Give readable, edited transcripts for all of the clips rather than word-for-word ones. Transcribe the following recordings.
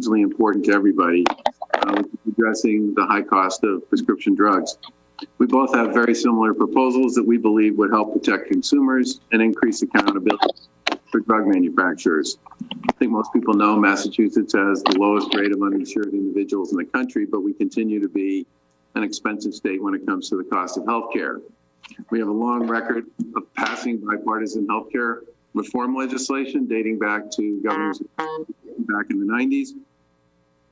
hugely important to everybody, addressing the high cost of prescription drugs. We both have very similar proposals that we believe would help protect consumers and increase accountability for drug manufacturers. I think most people know Massachusetts has the lowest rate of uninsured individuals in the country, but we continue to be an expensive state when it comes to the cost of healthcare. We have a long record of passing bipartisan healthcare reform legislation dating back to governors back in the 90s.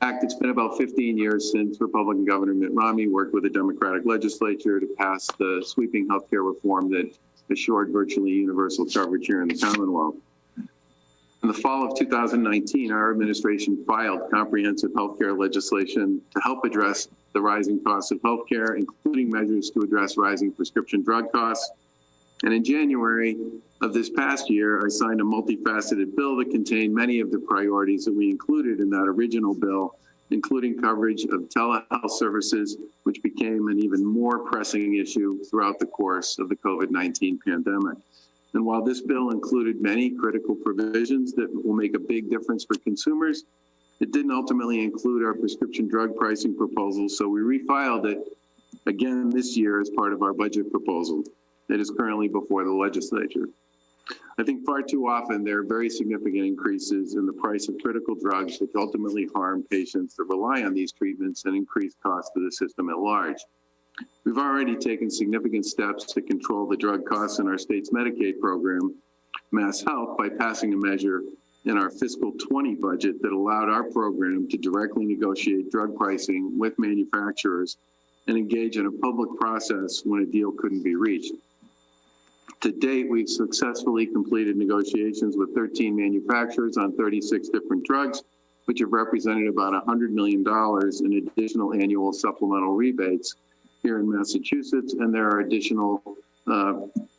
In fact, it's been about 15 years since Republican Governor Mitt Romney worked with the Democratic legislature to pass the sweeping healthcare reform that assured virtually universal coverage here in the Commonwealth. In the fall of 2019, our administration filed comprehensive healthcare legislation to help address the rising costs of healthcare, including measures to address rising prescription drug costs. And in January of this past year, I signed a multifaceted bill that contained many of the priorities that we included in that original bill, including coverage of telehealth services, which became an even more pressing issue throughout the course of the COVID-19 pandemic. And while this bill included many critical provisions that will make a big difference for consumers, it didn't ultimately include our prescription drug pricing proposal, so we refiled it again this year as part of our budget proposal that is currently before the legislature. I think far too often there are very significant increases in the price of critical drugs, which ultimately harm patients that rely on these treatments and increase costs to the system at large. We've already taken significant steps to control the drug costs in our state's Medicaid program, Mass Health, by passing a measure in our fiscal 20 budget that allowed our program to directly negotiate drug pricing with manufacturers and engage in a public process when a deal couldn't be reached. To date, we've successfully completed negotiations with 13 manufacturers on 36 different drugs, which have represented about $100 million in additional annual supplemental rebates here in Massachusetts, and there are additional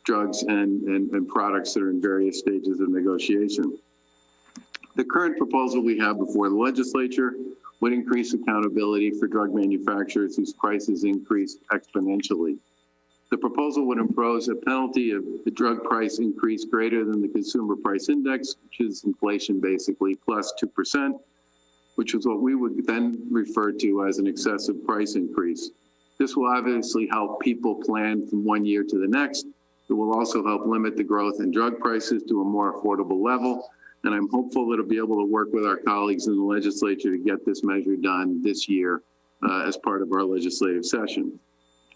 drugs and products that are in various stages of negotiation. The current proposal we have before the legislature would increase accountability for drug manufacturers whose prices increase exponentially. The proposal would impose a penalty of the drug price increase greater than the consumer price index, which is inflation basically, plus 2%, which is what we would then refer to as an excessive price increase. This will obviously help people plan from one year to the next. It will also help limit the growth in drug prices to a more affordable level. And I'm hopeful that it'll be able to work with our colleagues in the legislature to get this measure done this year as part of our legislative session.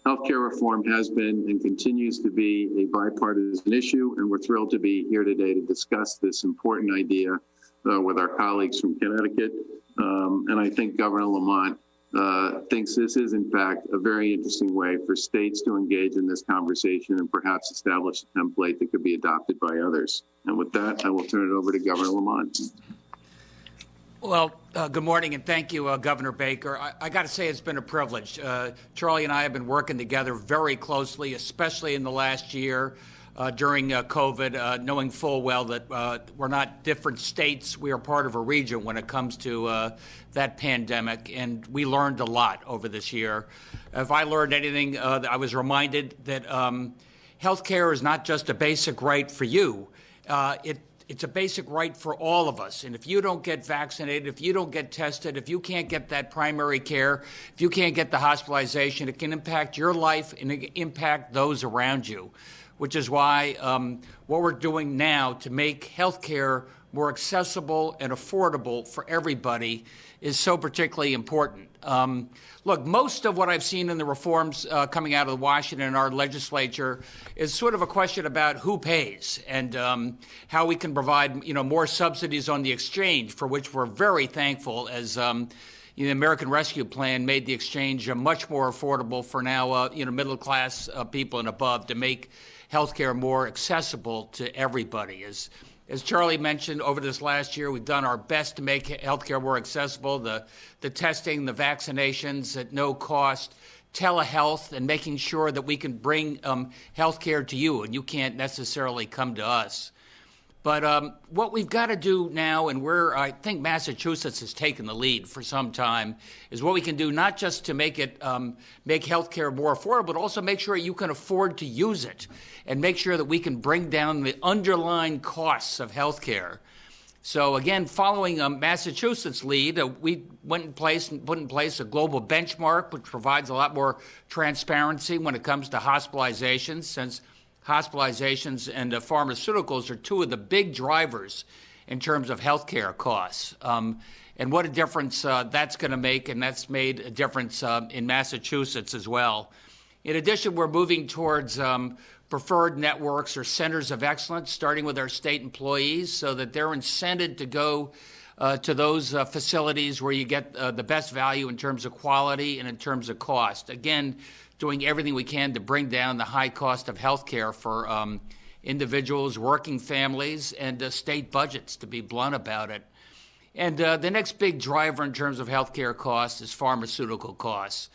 Healthcare reform has been and continues to be a bipartisan issue, and we're thrilled to be here today to discuss this important idea with our colleagues from Connecticut. And I think Governor Lamont thinks this is, in fact, a very interesting way for states to engage in this conversation and perhaps establish a template that could be adopted by others. And with that, I will turn it over to Governor Lamont. Well, good morning, and thank you, Governor Baker. I got to say it's been a privilege. Charlie and I have been working together very closely, especially in the last year during COVID, knowing full well that we're not different states. We are part of a region when it comes to that pandemic, and we learned a lot over this year. If I learned anything, I was reminded that healthcare is not just a basic right for you. It's a basic right for all of us. And if you don't get vaccinated, if you don't get tested, if you can't get that primary care, if you can't get the hospitalization, it can impact your life and it can impact those around you, which is why what we're doing now to make healthcare more accessible and affordable for everybody is so particularly important. Look, most of what I've seen in the reforms coming out of Washington and our legislature is sort of a question about who pays and how we can provide, more subsidies on the exchange, for which we're very thankful as the American Rescue Plan made the exchange much more affordable for now, middle class people and above, to make healthcare more accessible to everybody. As Charlie mentioned, over this last year, we've done our best to make healthcare more accessible, the testing, the vaccinations at no cost, telehealth, and making sure that we can bring healthcare to you, and you can't necessarily come to us. But what we've got to do now, and where I think Massachusetts has taken the lead for some time, is what we can do not just to make healthcare more affordable, but also make sure you can afford to use it, and make sure that we can bring down the underlying costs of healthcare. So again, following Massachusetts' lead, we put in place a global benchmark, which provides a lot more transparency when it comes to hospitalizations, since hospitalizations and pharmaceuticals are two of the big drivers in terms of healthcare costs. And what a difference that's going to make, and that's made a difference in Massachusetts as well. In addition, we're moving towards preferred networks or centers of excellence, starting with our state employees, so that they're incented to go to those facilities where you get the best value in terms of quality and in terms of cost. Again, doing everything we can to bring down the high cost of health care for individuals, working families, and state budgets, to be blunt about it. And the next big driver in terms of health care costs is pharmaceutical costs.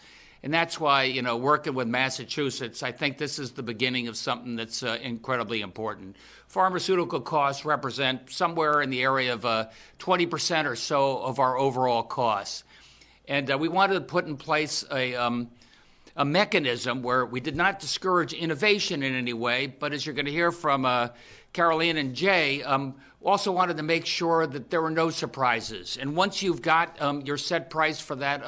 And that's why, working with Massachusetts, I think this is the beginning of something that's incredibly important. Pharmaceutical costs represent somewhere in the area of 20% or so of our overall costs. And we wanted to put in place a mechanism where we did not discourage innovation in any way, but as you're going to hear from Caroline and Jay, also wanted to make sure that there were no surprises. And once you've got your set price for that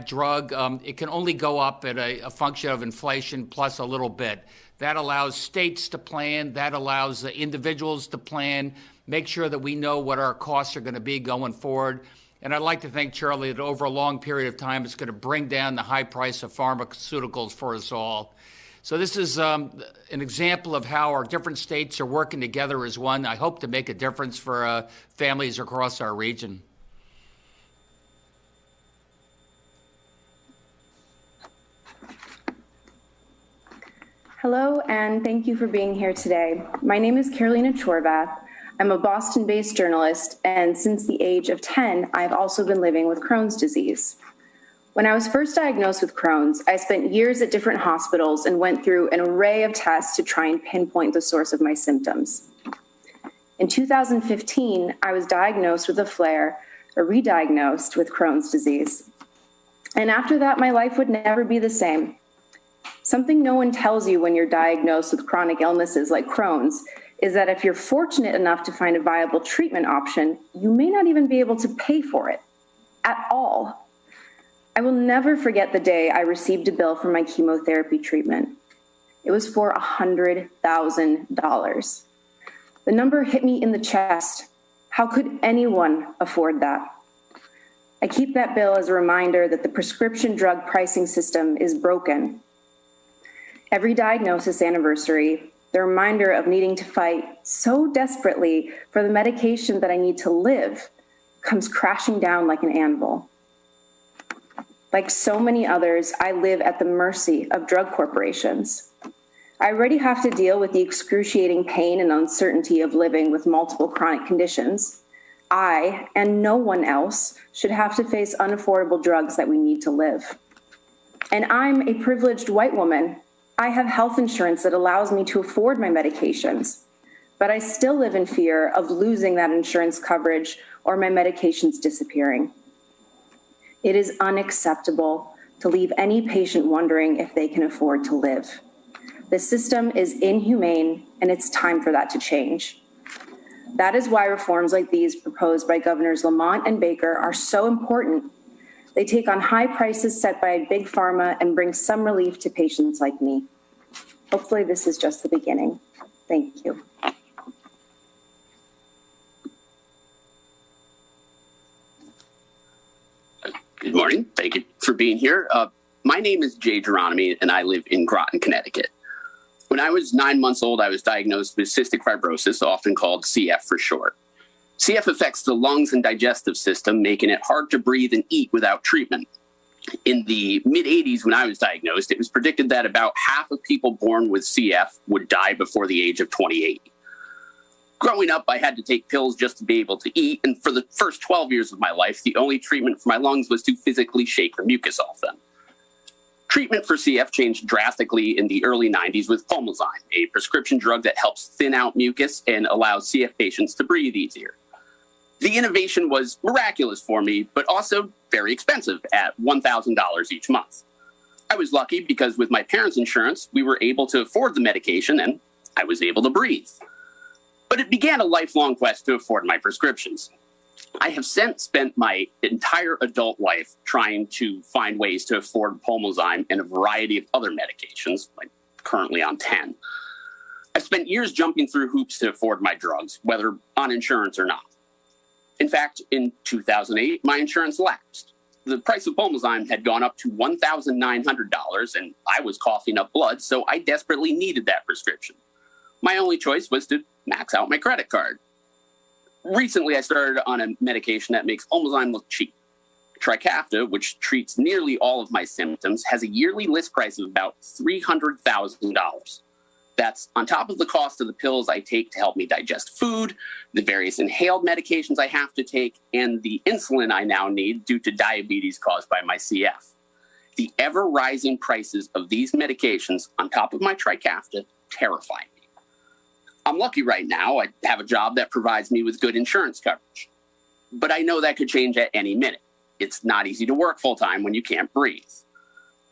drug, it can only go up at a function of inflation plus a little bit. That allows states to plan, that allows the individuals to plan, make sure that we know what our costs are going to be going forward. And I'd like to think, Charlie, that over a long period of time, it's going to bring down the high price of pharmaceuticals for us all. So this is an example of how our different states are working together as one. I hope to make a difference for families across our region. Hello, and thank you for being here today. My name is Carolina Chorvath. I'm a Boston-based journalist, and since the age of 10, I've also been living with Crohn's disease. When I was first diagnosed with Crohn's, I spent years at different hospitals and went through an array of tests to try and pinpoint the source of my symptoms. In 2015, I was diagnosed with a flare, or re-diagnosed with Crohn's disease. And after that, my life would never be the same. Something no one tells you when you're diagnosed with chronic illnesses like Crohn's is that if you're fortunate enough to find a viable treatment option, you may not even be able to pay for it at all. I will never forget the day I received a bill for my chemotherapy treatment. It was for $100,000. The number hit me in the chest. How could anyone afford that? I keep that bill as a reminder that the prescription drug pricing system is broken. Every diagnosis anniversary, the reminder of needing to fight so desperately for the medication that I need to live comes crashing down like an anvil. Like so many others, I live at the mercy of drug corporations. I already have to deal with the excruciating pain and uncertainty of living with multiple chronic conditions. I, and no one else, should have to face unaffordable drugs that we need to live. And I'm a privileged white woman. I have health insurance that allows me to afford my medications, but I still live in fear of losing that insurance coverage or my medications disappearing. It is unacceptable to leave any patient wondering if they can afford to live. The system is inhumane, and it's time for that to change. That is why reforms like these proposed by Governors Lamont and Baker are so important. They take on high prices set by big pharma and bring some relief to patients like me. Hopefully this is just the beginning. Thank you. Good morning. Thank you for being here. My name is Jay Geronimi, and I live in Groton, Connecticut. When I was 9 months old, I was diagnosed with cystic fibrosis, often called CF for short. CF affects the lungs and digestive system, making it hard to breathe and eat without treatment. In the mid-'80s, when I was diagnosed, it was predicted that about half of people born with CF would die before the age of 28. Growing up, I had to take pills just to be able to eat, and for the first 12 years of my life, the only treatment for my lungs was to physically shake the mucus off them. Treatment for CF changed drastically in the early 90s with Pulmozyme, a prescription drug that helps thin out mucus and allows CF patients to breathe easier. The innovation was miraculous for me, but also very expensive at $1,000 each month. I was lucky because with my parents' insurance, we were able to afford the medication and I was able to breathe. But it began a lifelong quest to afford my prescriptions. I have since spent my entire adult life trying to find ways to afford Pulmozyme and a variety of other medications, like currently on 10. I've spent years jumping through hoops to afford my drugs, whether on insurance or not. In fact, in 2008, my insurance lapsed. The price of Pulmozyme had gone up to $1,900, and I was coughing up blood, so I desperately needed that prescription. My only choice was to max out my credit card. Recently, I started on a medication that makes Pulmozyme look cheap. Trikafta, which treats nearly all of my symptoms, has a yearly list price of about $300,000. That's on top of the cost of the pills I take to help me digest food, the various inhaled medications I have to take, and the insulin I now need due to diabetes caused by my CF. The ever-rising prices of these medications on top of my Trikafta terrify me. I'm lucky right now. I have a job that provides me with good insurance coverage. But I know that could change at any minute. It's not easy to work full-time when you can't breathe.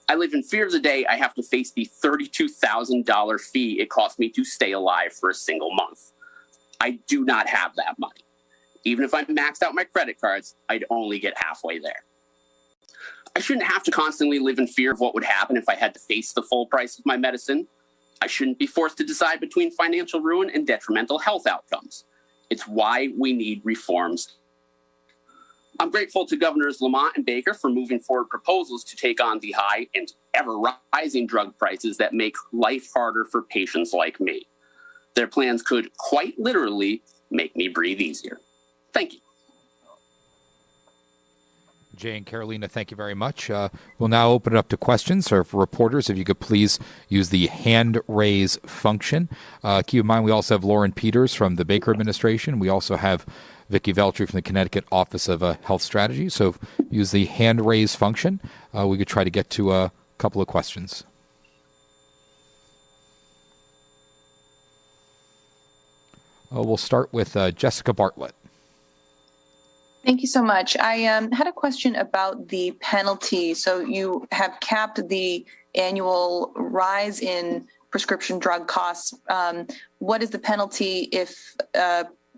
I live in fear of the day I have to face the $32,000 fee it cost me to stay alive for a single month. I do not have that money. Even if I maxed out my credit cards, I'd only get halfway there. I shouldn't have to constantly live in fear of what would happen if I had to face the full price of my medicine. I shouldn't be forced to decide between financial ruin and detrimental health outcomes. It's why we need reforms. I'm grateful to Governors Lamont and Baker for moving forward proposals to take on the high and ever-rising drug prices that make life harder for patients like me. Their plans could quite literally make me breathe easier. Thank you. Jay and Carolina, thank you very much. We'll now open it up to questions. So for reporters, if you could please use the hand raise function. Keep in mind, we also have Lauren Peters from the Baker administration. We also have Vicki Veltri from the Connecticut Office of Health Strategy. So use the hand raise function. We could try to get to a couple of questions. We'll start with Jessica Bartlett. Thank you so much. I had a question about the penalty. So you have capped the annual rise in prescription drug costs. What is the penalty if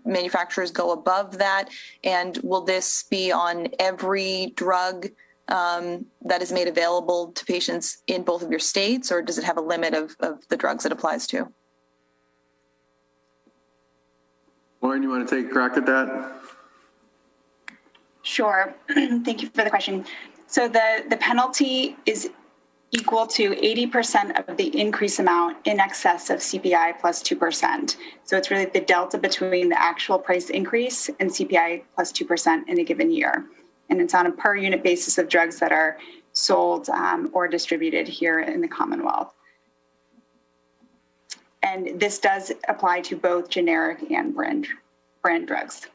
manufacturers go above that? And will this be on every drug that is made available to patients in both of your states, or does it have a limit of the drugs it applies to? Lauren, you want to take a crack at that? Sure. Thank you for the question. So the penalty is equal to 80% of the increase amount in excess of CPI plus 2%. So it's really the delta between the actual price increase and CPI plus 2% in a given year. And it's on a per unit basis of drugs that are sold or distributed here in the Commonwealth. And this does apply to both generic and brand drugs.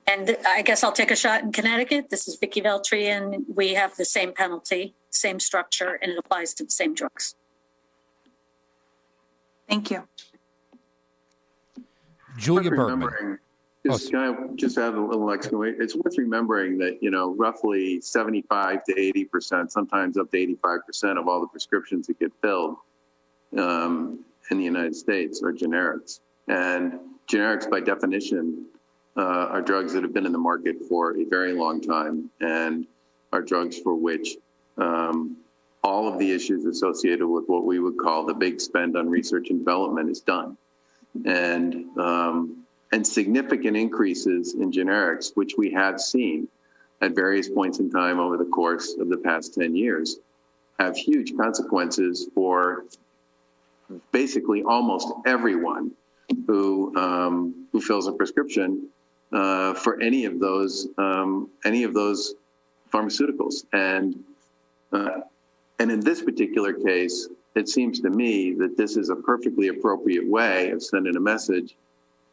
And I guess I'll take a shot in Connecticut. This is Vicki Veltri, and we have the same penalty, same structure, and it applies to the same drugs. Thank you. Julia Bergman. Can I just add a little exclamation? It's worth remembering that, roughly 75 to 80%, sometimes up to 85% of all the prescriptions that get filled in the United States are generics. And generics, by definition, are drugs that have been in the market for a very long time and are drugs for which all of the issues associated with what we would call the big spend on research and development is done. And significant increases in generics, which we have seen at various points in time over the course of the past 10 years, have huge consequences for basically almost everyone who fills a prescription for any of those pharmaceuticals. And in this particular case, it seems to me that this is a perfectly appropriate way of sending a message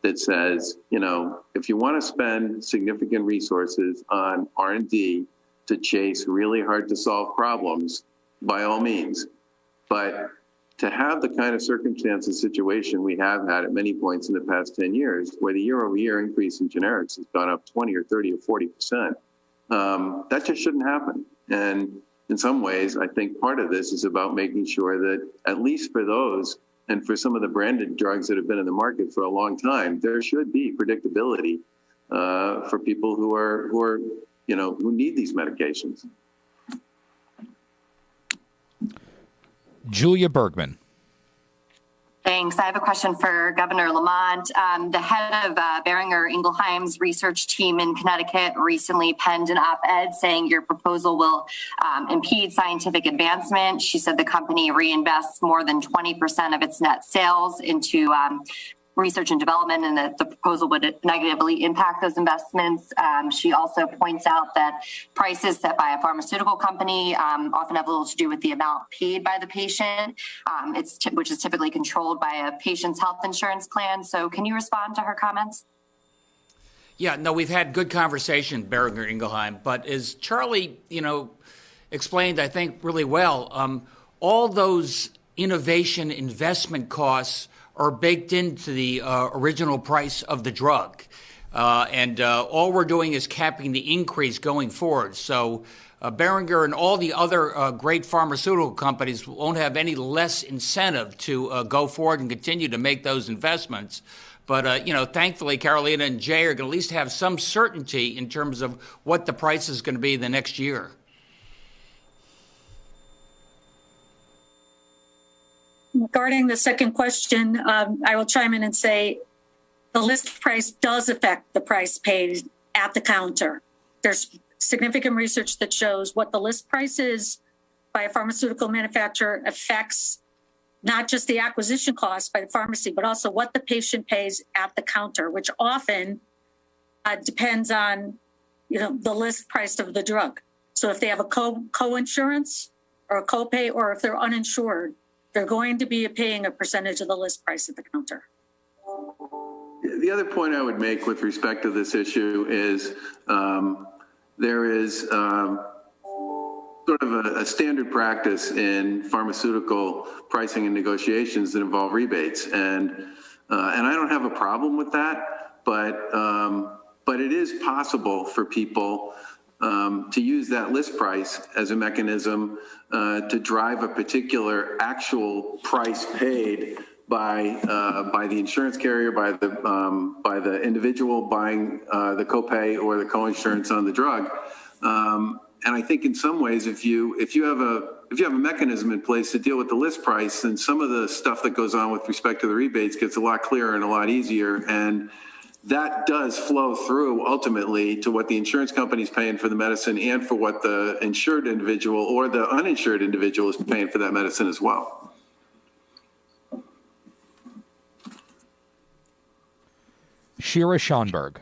that says, if you want to spend significant resources on R&D to chase really hard to solve problems, by all means. But to have the kind of circumstance and situation we have had at many points in the past 10 years, where the year-over-year increase in generics has gone up 20 or 30 or 40%, that just shouldn't happen. And in some ways, I think part of this is about making sure that at least for those And for some of the branded drugs that have been in the market for a long time, there should be predictability for people who need these medications. Julia Bergman. Thanks. I have a question for Governor Lamont. The head of Boehringer Ingelheim's research team in Connecticut recently penned an op-ed saying your proposal will impede scientific advancement. She said the company reinvests more than 20% of its net sales into research and development, and that the proposal would negatively impact those investments. She also points out that prices set by a pharmaceutical company often have little to do with the amount paid by the patient, which is typically controlled by a patient's health insurance plan. So can you respond to her comments? Yeah, no, we've had good conversation, Boehringer Ingelheim, but as Charlie, explained, I think, really well, all those innovation investment costs are baked into the original price of the drug. And all we're doing is capping the increase going forward. So Boehringer and all the other great pharmaceutical companies won't have any less incentive to go forward and continue to make those investments. But, thankfully, Carolina and Jay are going to at least have some certainty in terms of what the price is going to be the next year. Regarding the second question, I will chime in and say the list price does affect the price paid at the counter. There's significant research that shows what the list price is by a pharmaceutical manufacturer affects not just the acquisition cost by the pharmacy, but also what the patient pays at the counter, which often depends on, the list price of the drug. So if they have a co-insurance or a copay, or if they're uninsured, they're going to be paying a percentage of the list price at the counter. The other point I would make with respect to this issue is there is sort of a standard practice in pharmaceutical pricing and negotiations that involve rebates, and I don't have a problem with that, but it is possible for people to use that list price as a mechanism to drive a particular actual price paid by the insurance carrier, by the individual buying the copay or the coinsurance on the drug. And I think in some ways, if you have a mechanism in place to deal with the list price, then some of the stuff that goes on with respect to the rebates gets a lot clearer and a lot easier. And that does flow through ultimately to what the insurance company is paying for the medicine and for what the insured individual or the uninsured individual is paying for that medicine as well. Shira Schonberg.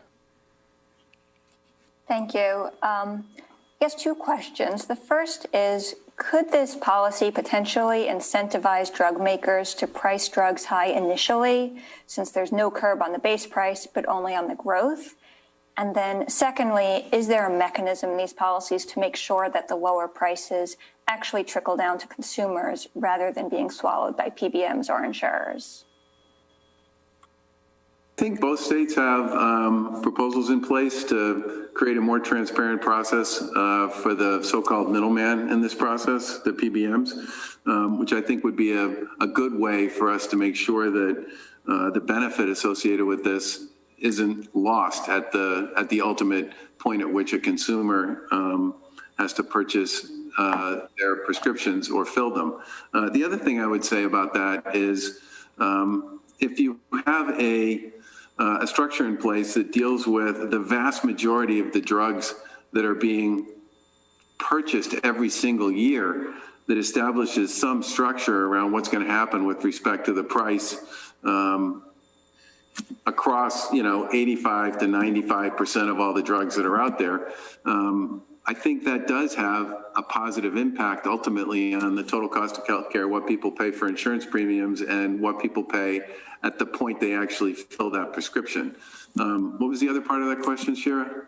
Thank you. I guess two questions. The first is, could this policy potentially incentivize drug makers to price drugs high initially, since there's no curb on the base price, but only on the growth? And then secondly, is there a mechanism in these policies to make sure that the lower prices actually trickle down to consumers rather than being swallowed by PBMs or insurers? I think both states have proposals in place to create a more transparent process for the so-called middleman in this process, the PBMs, which I think would be a good way for us to make sure that the benefit associated with this isn't lost at the ultimate point at which a consumer has to purchase their prescriptions or fill them. The other thing I would say about that is if you have a structure in place that deals with the vast majority of the drugs that are being purchased every single year, that establishes some structure around what's going to happen with respect to the price across 85 to 95% of all the drugs that are out there. I think that does have a positive impact ultimately on the total cost of healthcare, what people pay for insurance premiums and what people pay at the point they actually fill that prescription. What was the other part of that question, Shira?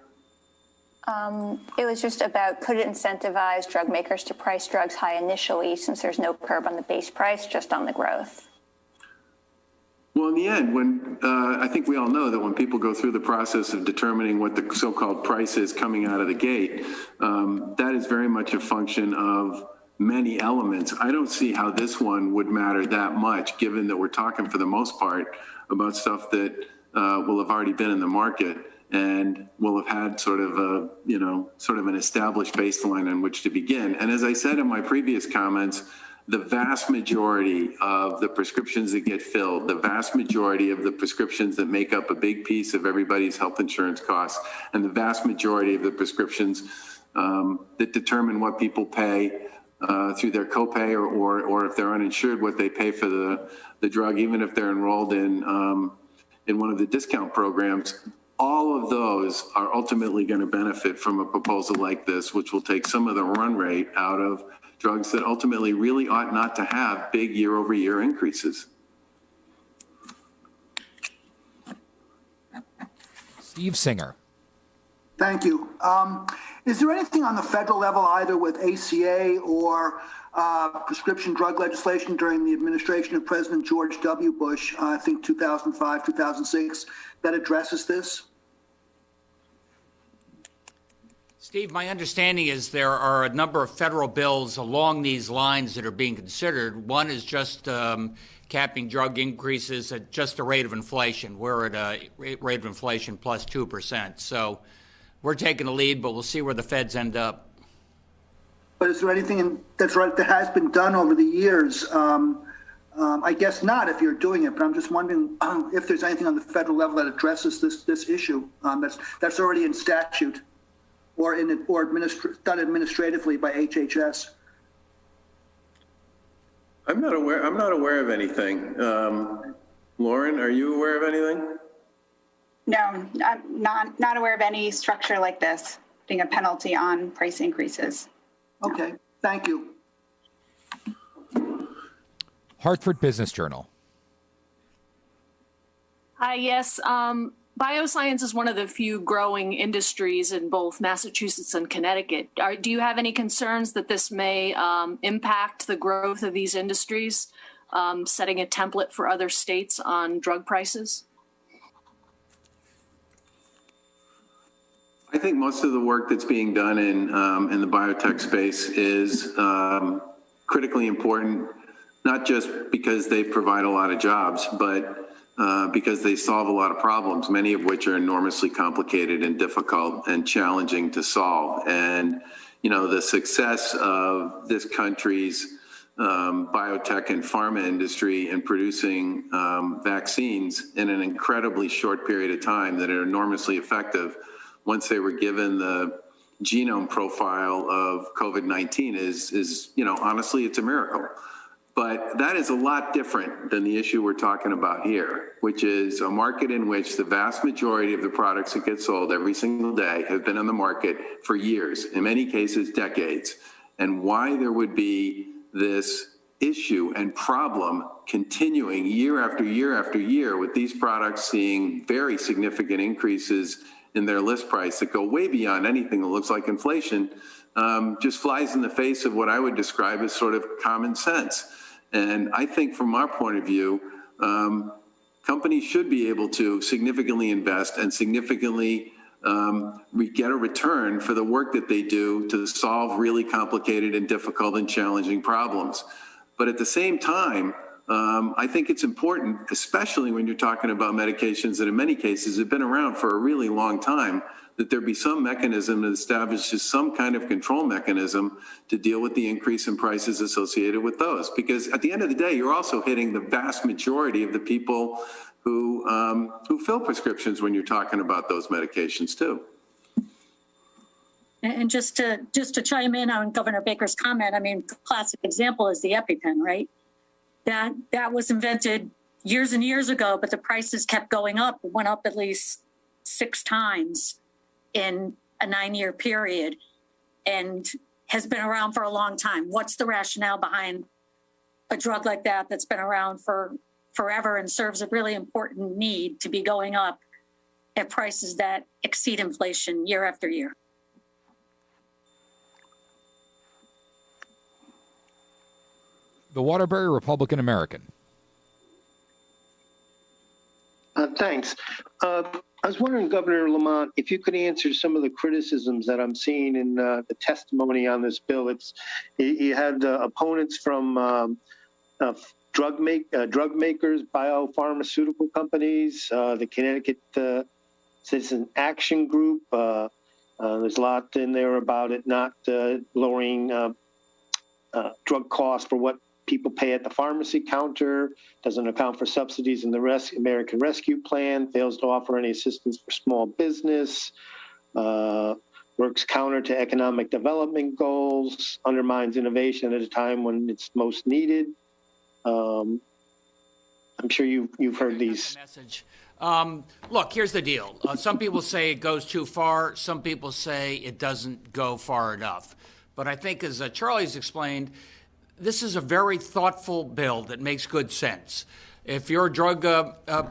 It was just about, could it incentivize drug makers to price drugs high initially, since there's no curb on the base price, just on the growth? Well, in the end, when I think we all know that when people go through the process of determining what the so-called price is coming out of the gate, that is very much a function of many elements. I don't see how this one would matter that much, given that we're talking for the most part about stuff that will have already been in the market and will have had sort of an established baseline on which to begin. And as I said in my previous comments, the vast majority of the prescriptions that get filled, the vast majority of the prescriptions that make up a big piece of everybody's health insurance costs, and the vast majority of the prescriptions that determine what people pay through their copay or if they're uninsured, what they pay for the drug, even if they're enrolled in one of the discount programs. All of those are ultimately going to benefit from a proposal like this, which will take some of the run rate out of drugs that ultimately really ought not to have big year-over-year increases. Steve Singer. Thank you. Is there anything on the federal level, either with ACA or prescription drug legislation during the administration of President George W. Bush, I think 2005, 2006, that addresses this? Steve, my understanding is there are a number of federal bills along these lines that are being considered. One is just capping drug increases at just the rate of inflation. We're at a rate of inflation plus 2%. So we're taking the lead, but we'll see where the feds end up. But is there anything that has been done over the years? I guess not if you're doing it, but I'm just wondering if there's anything on the federal level that addresses this issue that's already in statute or done administratively by HHS. I'm not aware of anything. Lauren, are you aware of anything? No, I'm not aware of any structure like this, putting a penalty on price increases. Okay, thank you. Hartford Business Journal. Hi, yes. Bioscience is one of the few growing industries in both Massachusetts and Connecticut. Do you have any concerns that this may impact the growth of these industries, setting a template for other states on drug prices? I think most of the work that's being done in the biotech space is critically important, not just because they provide a lot of jobs, but because they solve a lot of problems, many of which are enormously complicated and difficult and challenging to solve. And, the success of this country's biotech and pharma industry in producing vaccines in an incredibly short period of time that are enormously effective once they were given the genome profile of COVID-19 is honestly, it's a miracle. But that is a lot different than the issue we're talking about here, which is a market in which the vast majority of the products that get sold every single day have been on the market for years, in many cases, decades. And why there would be this issue and problem continuing year after year after year with these products seeing very significant increases in their list price that go way beyond anything that looks like inflation, just flies in the face of what I would describe as sort of common sense. And I think from our point of view, companies should be able to significantly invest and significantly get a return for the work that they do to solve really complicated and difficult and challenging problems. But at the same time, I think it's important, especially when you're talking about medications that in many cases have been around for a really long time, that there be some mechanism that establishes some kind of control mechanism to deal with the increase in prices associated with those. Because at the end of the day, you're also hitting the vast majority of the people who fill prescriptions when you're talking about those medications too. And just to chime in on Governor Baker's comment, I mean, classic example is the EpiPen, right? That was invented years and years ago, but the prices kept going up. It went up at least 6 times in a 9-year period and has been around for a long time. What's the rationale behind a drug like that that's been around for forever and serves a really important need to be going up at prices that exceed inflation year after year? The Waterbury Republican-American. Thanks. I was wondering, Governor Lamont, if you could answer some of the criticisms that I'm seeing in the testimony on this bill. You had opponents from drug makers, biopharmaceutical companies, the Connecticut Citizen Action Group. There's a lot in there about it not lowering drug costs for what people pay at the pharmacy counter, doesn't account for subsidies in the American Rescue Plan, fails to offer any assistance for small business, works counter to economic development goals, undermines innovation at a time when it's most needed. I'm sure you've heard these. Message. Look, here's the deal. Some people say it goes too far. Some people say it doesn't go far enough. But I think, as Charlie's explained, this is a very thoughtful bill that makes good sense. If you're a drug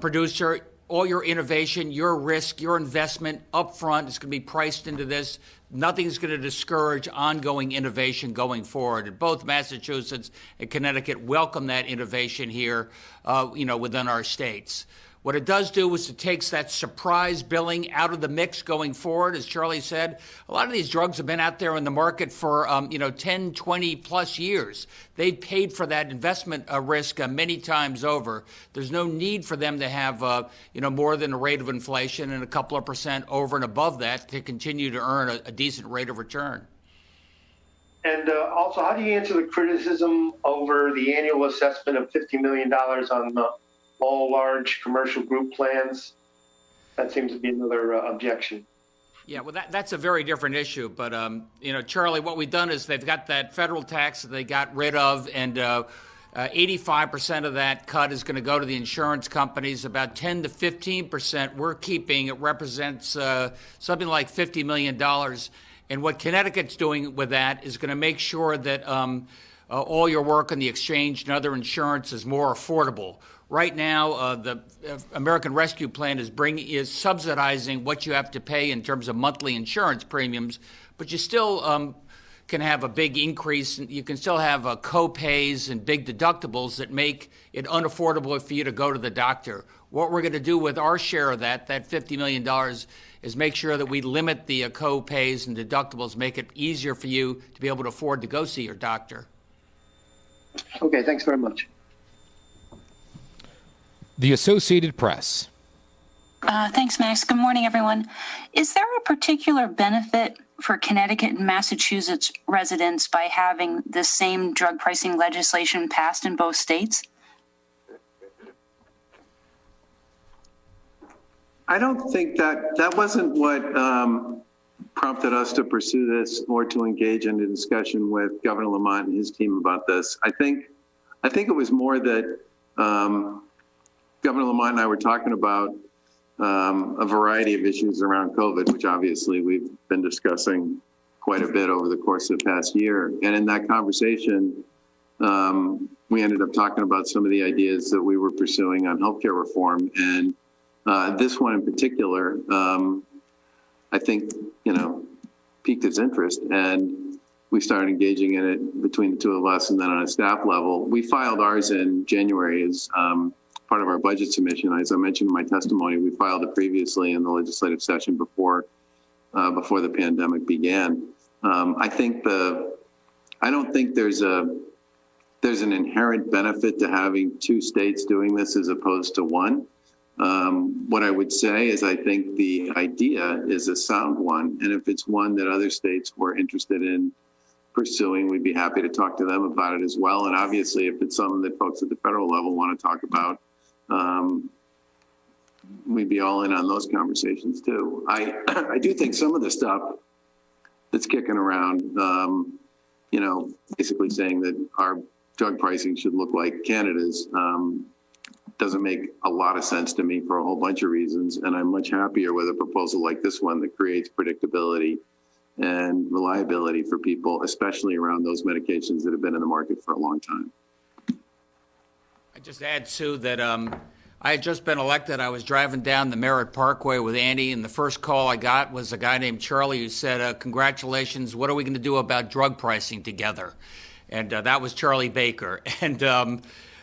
producer, all your innovation, your risk, your investment up front is going to be priced into this. Nothing's going to discourage ongoing innovation going forward. And both Massachusetts and Connecticut welcome that innovation here, within our states. What it does do is it takes that surprise billing out of the mix going forward. As Charlie said, a lot of these drugs have been out there in the market for, 10, 20 plus years. They've paid for that investment risk many times over. There's no need for them to have, more than a rate of inflation and a couple of percent over and above that to continue to earn a decent rate of return. And also, how do you answer the criticism over the annual assessment of $50 million on all large commercial group plans? That seems to be another objection. Yeah, well, that's a very different issue. But, Charlie, what we've done is they've got that federal tax that they got rid of, and 85% of that cut is going to go to the insurance companies. About 10 to 15% we're keeping. It represents something like $50 million. And what Connecticut's doing with that is going to make sure that all your work on the exchange and other insurance is more affordable. Right now, the American Rescue Plan is subsidizing what you have to pay in terms of monthly insurance premiums, but you still can have a big increase. You can still have co-pays and big deductibles that make it unaffordable for you to go to the doctor. What we're going to do with our share of that $50 million, is make sure that we limit the co-pays and deductibles, make it easier for you to be able to afford to go see your doctor. Okay, thanks very much. The Associated Press. Thanks, Max. Good morning, everyone. Is there a particular benefit for Connecticut and Massachusetts residents by having the same drug pricing legislation passed in both states? I don't think that wasn't what prompted us to pursue this or to engage in a discussion with Governor Lamont and his team about this. I think it was more that Governor Lamont and I were talking about a variety of issues around COVID, which obviously we've been discussing quite a bit over the course of the past year. And in that conversation, we ended up talking about some of the ideas that we were pursuing on healthcare reform. And this one in particular, I think, piqued his interest. And we started engaging in it between the two of us, and then on a staff level. We filed ours in January as part of our budget submission. As I mentioned in my testimony, we filed it previously in the legislative session before the pandemic began. I don't think there's an inherent benefit to having two states doing this as opposed to one. What I would say is I think the idea is a sound one, and if it's one that other states were interested in pursuing, we'd be happy to talk to them about it as well. And obviously, if it's something that folks at the federal level want to talk about, we'd be all in on those conversations too. I do think some of the stuff that's kicking around, basically saying that our drug pricing should look like Canada's, doesn't make a lot of sense to me for a whole bunch of reasons. And I'm much happier with a proposal like this one that creates predictability and reliability for people, especially around those medications that have been in the market for a long time. I just add, Sue, that I had just been elected. I was driving down the Merritt Parkway with Andy, and the first call I got was a guy named Charlie who said, congratulations, what are we going to do about drug pricing together? And that was Charlie Baker. And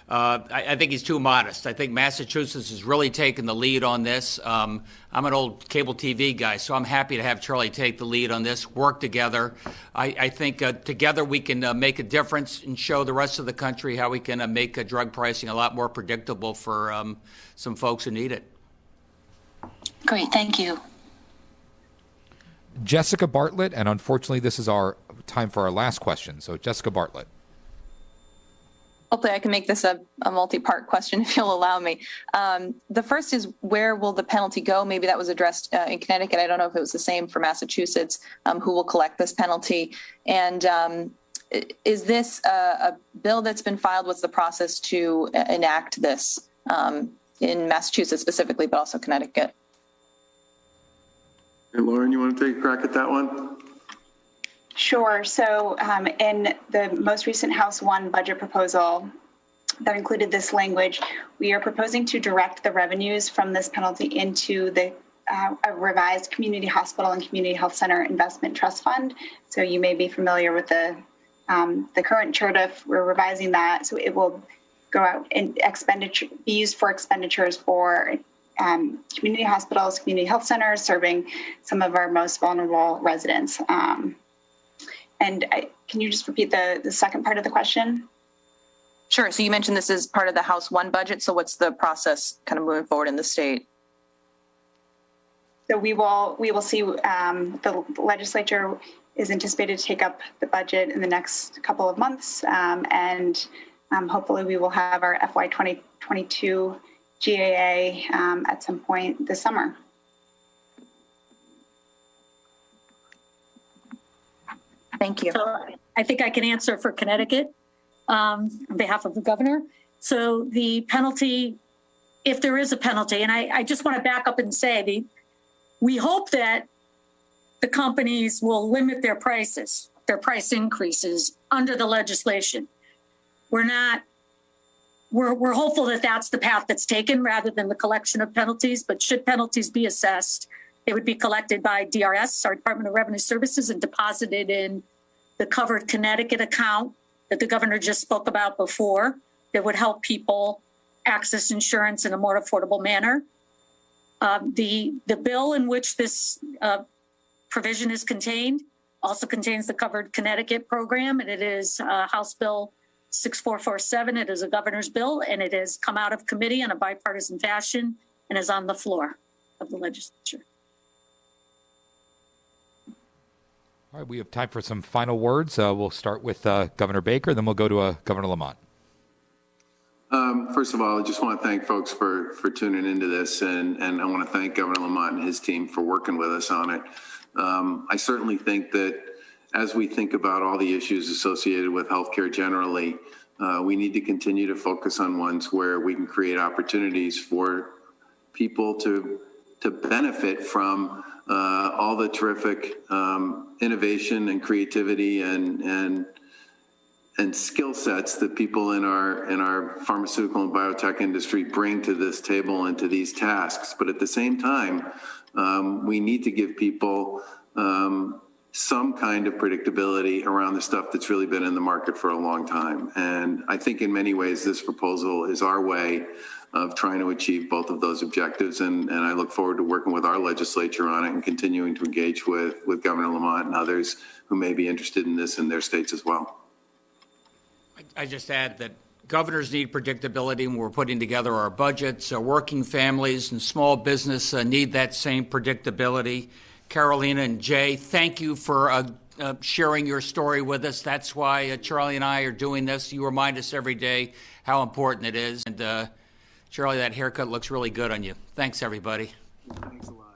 I think he's too modest. I think Massachusetts has really taken the lead on this. I'm an old cable TV guy, so I'm happy to have Charlie take the lead on this, work together. I think together we can make a difference and show the rest of the country how we can make drug pricing a lot more predictable for some folks who need it. Great, thank you. Jessica Bartlett, and unfortunately this is our time for our last question. So Jessica Bartlett. Hopefully I can make this a multi-part question if you'll allow me. The first is, where will the penalty go? Maybe that was addressed in Connecticut. I don't know if it was the same for Massachusetts. Who will collect this penalty? And is this a bill that's been filed? What's the process to enact this in Massachusetts specifically, but also Connecticut? Hey, Lauren, you want to take a crack at that one? Sure. So in the most recent House 1 budget proposal that included this language, we are proposing to direct the revenues from this penalty into the a revised community hospital and community health center investment trust fund. So you may be familiar with the current CHRTF. We're revising that, so it will go out and be used for expenditures for community hospitals, community health centers, serving some of our most vulnerable residents. Can you just repeat the second part of the question? Sure. So you mentioned this is part of the House 1 budget. So what's the process kind of moving forward in the state? So we will see. The legislature is anticipated to take up the budget in the next couple of months, and hopefully we will have our FY 2022 GAA at some point this summer. Thank you. So I think I can answer for Connecticut on behalf of the governor. So the penalty, if there is a penalty, and I just want to back up and say we hope that the companies will limit their price increases under the legislation. We're hopeful that that's the path that's taken rather than the collection of penalties. But should penalties be assessed, they would be collected by DRS, our Department of Revenue Services, and deposited in the covered Connecticut account that the governor just spoke about before that would help people access insurance in a more affordable manner. The bill in which this provision is contained also contains the covered Connecticut program, and it is House Bill 6447. It is a governor's bill, and it has come out of committee in a bipartisan fashion and is on the floor of the legislature. All right, we have time for some final words. We'll start with Governor Baker, then we'll go to Governor Lamont. First of all, I just want to thank folks for tuning into this, and I want to thank Governor Lamont and his team for working with us on it. I certainly think that as we think about all the issues associated with healthcare generally, we need to continue to focus on ones where we can create opportunities for people to benefit from all the terrific innovation and creativity and skill sets that people in our pharmaceutical and biotech industry bring to this table and to these tasks. But at the same time, we need to give people some kind of predictability around the stuff that's really been in the market for a long time. And I think in many ways, this proposal is our way of trying to achieve both of those objectives. And I look forward to working with our legislature on it and continuing to engage with Governor Lamont and others who may be interested in this in their states as well. I just add that governors need predictability when we're putting together our budgets. Working families and small business need that same predictability. Carolina and Jay, thank you for sharing your story with us. That's why Charlie and I are doing this. You remind us every day how important it is. And Charlie, that haircut looks really good on you. Thanks, everybody. Thanks a lot.